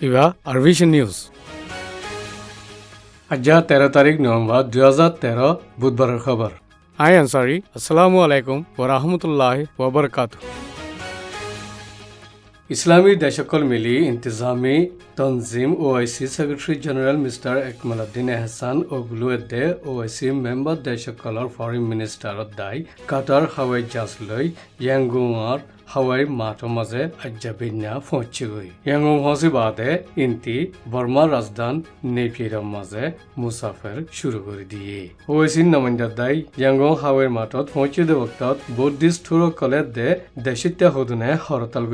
ইবা আরভিশন news আজ 13 তারিখ November 2013 বুধবারের খবর আই আনসারি আসসালামু আলাইকুম ওয়া রাহমাতুল্লাহি ওয়া বারাকাতুহু ইসলামী দেশকল মিলি ইন্তিজামি তনজিম OIC secretary general mister একমালউদ্দিন Ihsanoglu এদে OIC member দেশকলৰ foreign মিনিষ্টাৰত দাই কাটাৰ হাৱাই জাহাজ লৈ ইয়াংগুঙৰ হাৱাই মাঠৰ মাজে আজ্জাবিনা পहुंचीगई यांगुं हसी बादे इनती बर्मा राजधान नेपियर माजे मुसाफिर शुरू कर दिए ओएसी नमंदा दाई यांगुं हावाई माठत पहुंचे दे वक्तत बुद्धिस्ट थुरो कले दे देशित्या हुदुने हरताल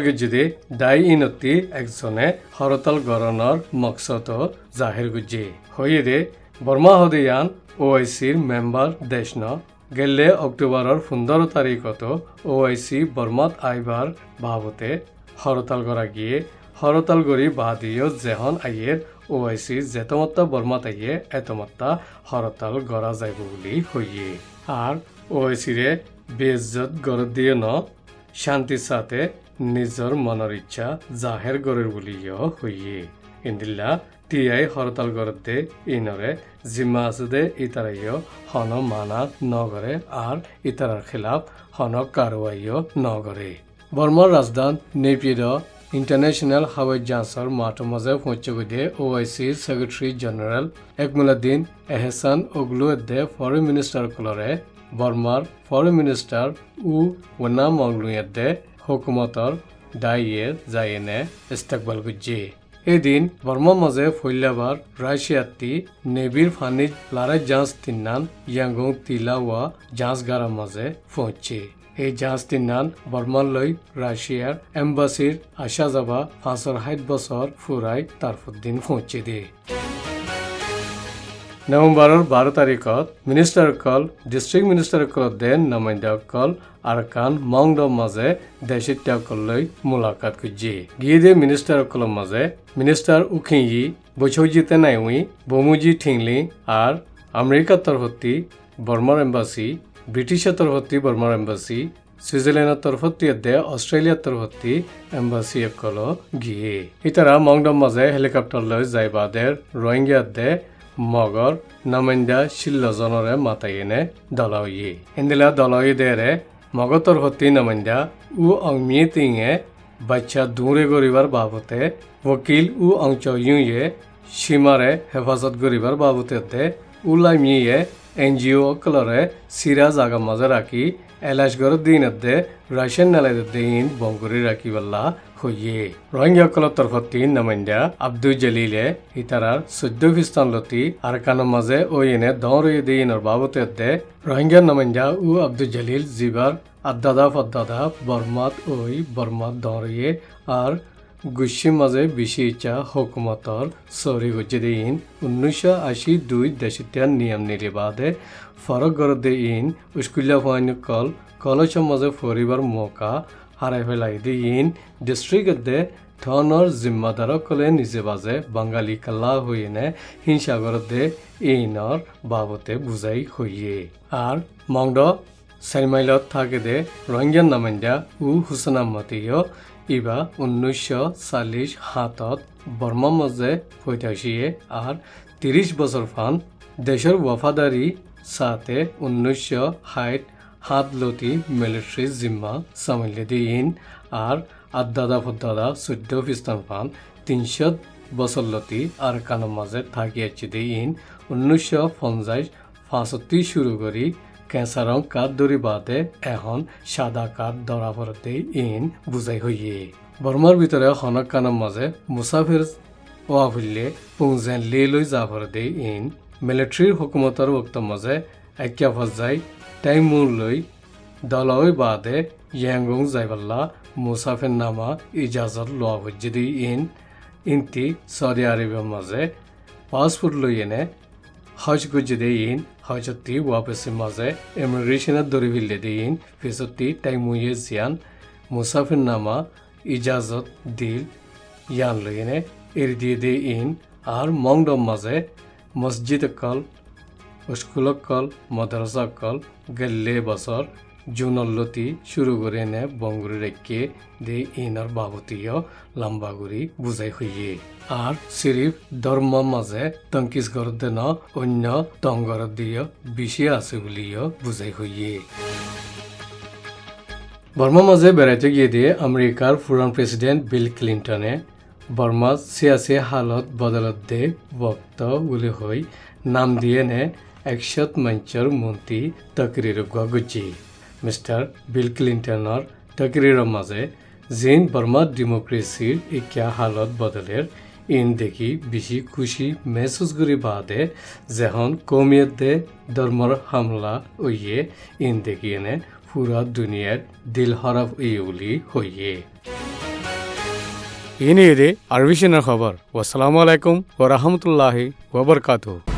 गुज्जे दाई इनती एकजने हरताल गरनर मकसद जाहिर गुज्जे होये दे बर्मा हदेयान ओआईसीर मेम्बर देशनो গেলে অক্টোবৰৰ 15 তাৰিখত ওআইসি বৰ্মাত আইবাৰ ভাৱতে হৰতাল কৰা গিয়ে হৰতাল কৰি বাদিও যেহন আইয়েৰ ওআইসি যেতমত্তা বৰ্মাত আইয়ে এতমত্তা হৰতাল কৰা যাইব বুলি হইয়ে আর ওআইসিৰে বেইজ্জত গড় দিয়ে ন শান্তির সাথে নিজৰ মনৰ ইচ্ছা জাহেৰ গৰৰ বুলিও হইয়ে ইন্দিল্লা টিআই হরতাল করতে ইনরে জিম্মা আসুদে ইতারাইও হন মানা নগরে আর ইতারার খিলাফ হন কারওয়াইও নগরে বর্মার রাজধান নেপির ইন্টারন্যাশনাল হাওয়াই জাহাজৰ মাঠৰ মাজে পहुंचीगई OIC secretary general Ekmeleddin Ihsanoglu এদে ফরেন মিনিস্টার কলরে বর্মার ফরেন মিনিস্টার ওয়ানা মংলু এদে হুকুমতর দাইয়ে জায়েনে ইস্তেকবাল গুজ্জে এদিন বর্মার মাঝে ফৈলাবার রাশিয়াতি নেভির ফানিজ লারাই জাহাজ তিন্নান ইয়াংগুং তিলাওয়া জাহাজ গারার মাঝে পৌঁছে এই জাহাজ তিন্নান বর্মার লই রাশিয়ার এম্বাসির আসা যাবা 560 বছর ফুরাই তারপর দিন পৌঁছে দিয়ে নভেম্বৰৰ 12 তাৰিখত মিনিষ্টাৰসকল ডিষ্ট্ৰিক্ট মিনিষ্টাৰসকলৰ দেন নামাইন্দাসকল আৰকান মংডৰ মাজে দেশিত্যাসকললৈ মুলাকাত কৰিছে গিয়ে মিনিষ্টাৰসকলৰ মাজে মিনিষ্টাৰ উখিঞ্জি বৈচৌজিতে নাইউই বমুজি ঠিংলি আর আমেরিকার তরফতি বর্মার এম্বাসি ব্রিটিশের তরফতি বর্মার এম্বাসি সুইজারল্যান্ডের তরফতি দে অস্ট্রেলিয়ার তরফতি এম্বাসি সকল গিয়ে ইতারা মংডৰ মাজে হেলিকপ্টাৰ লৈ যাই বাদের রোহিঙ্গা দে মগর নামাইন্দা শিল্লজনরে মাতাইনে দলাইয়ে ইন্দিলা দলাই দেরে মগতর হতি নামাইন্দা অংমিয়ে বাচ্চা দূরে গরিবার বাবতে ওকিল অংচয়ে সীমারে হেফাজত গরিবার বাবতে দে লাইমিয়ে এনজিও কলরে সিরা জাগা মাঝে রাখি এলাশগড় দিন দে রাশিয়ান নালাই দিন বঙ্গুরি রাখি বল্লা হইয়ে রোহিঙ্গা কলর তরফতি নামাইন্দা আব্দুল জলিলে ইতারার 14 ফিস্তান লতি আর কানের মাঝে ওইনে দৌড়ে দিনের বাবতে দে রোহিঙ্গা নামাইন্দা আব্দুল জলিল জিবার আদাদা বর্মাত দৌড়িয়ে আর গুসির মাঝে বেশি ইচ্ছা হুকুমতর সরি গুজে দিন 1982 দেশিত্যান নিয়ম নিরে বাদে ফরক গড় দিন উস্কুল্লা ফাইন কলেজের মাঝে ফরিবার মৌকা হারাই ফেলাই দিন ডিস্ট্রিক্ট দে ধনৰ জিম্মাদাৰসকলে নিজে বাজে বাঙালী কালা হইনে হিংসাগর দে ইনৰ বাবতে বুঝাই হইয়ে আর মংড 4 মাইলত থাকে দে রোহিঙ্গা নামাইন্দা হুসেন আহমদিও ইবা 1940 হাতত বর্মার মাঝে পৈতাসিয়ে আর 30 বছর ফান দেশের ওয়াফাদারি সাথে 1960 হাত লতি মিলিটারি জিম্মা সামিলে দিন আর আদাদা ফদাদা 14 ফিস্তান ফান 300 বছর লতি আর কানের মাঝে থাকিয়াছি দিন 1950 65 শুরু করি কেঁচারং কাঠ দরি বাদে এখন সাদা কাঠ ধরা পড়তে ইন বুঝাই হইয়ে বর্মার ভিতরে হনক কানের মাঝে মুসাফির ওয়া ফুললে পুংজেন লৈ যা পড়তে ইন মিলিটারির হুকুমতর বক্ত মাঝে একা ফজাই টাইমুর লৈ দলই বাদে ইয়াংগুং যাইবাল্লা মুসাফির নামা ইজাজত লোৱা হজ্জি ইনতি সৌদি আরবের মাঝে পাসপোর্ট লৈ এনে হজ গুজে ইন হজতি ওয়াপসি মাঝে ইমিগ্রেশনের দরি ভিলে দিন ফিসতি টাইমুয়ে জিয়ান মুসাফির নামা ইজাজত দিল ইয়ান লইনে এরি দিয়ে ইন আর মংডম মাঝে মসজিদ কল স্কুল কল মাদ্রাসা কল গেলে বছর জুনল্লতি শুরু করে নে বঙ্গুরি রেখে দে ইনার বাবতীয় লম্বাগুড়ি বুঝাই হইয়ে আর সিরিফ ধর্ম মাঝে তঙ্কিস গরদে ন অন্য তঙ্গর দিয়ে বেশি আছে বলিও বুঝাই হইয়ে বর্মা মাঝে বেড়াইতে গিয়ে দিয়ে আমেরিকার পুরান প্রেসিডেন্ট বিল ক্লিন্টনে বর্মা সিয়াসি হালত বদলত দে বক্ত বলে হই নাম দিয়ে নে 100 মঞ্চর মন্ত্রী তকরির গুজি মিস্টার বিল ক্লিন্টনের তকরির মাঝে জিন বর্মা ডেমোক্রেসির ইক্যা হালত বদলের ইন দেখি বেশি খুশি মেহসুস করি বাদে যখন কমিয়ত দে ধর্মর হামলা হইয়ে ইন দেখি এনে পুরা দুনিয়ার দিল হরাব ইউলি হইয়ে ইনি আরবিশনের খবর। আসসালামু আলাইকুম ওয়া রাহমাতুল্লাহি ওয়া বারাকাতুহু।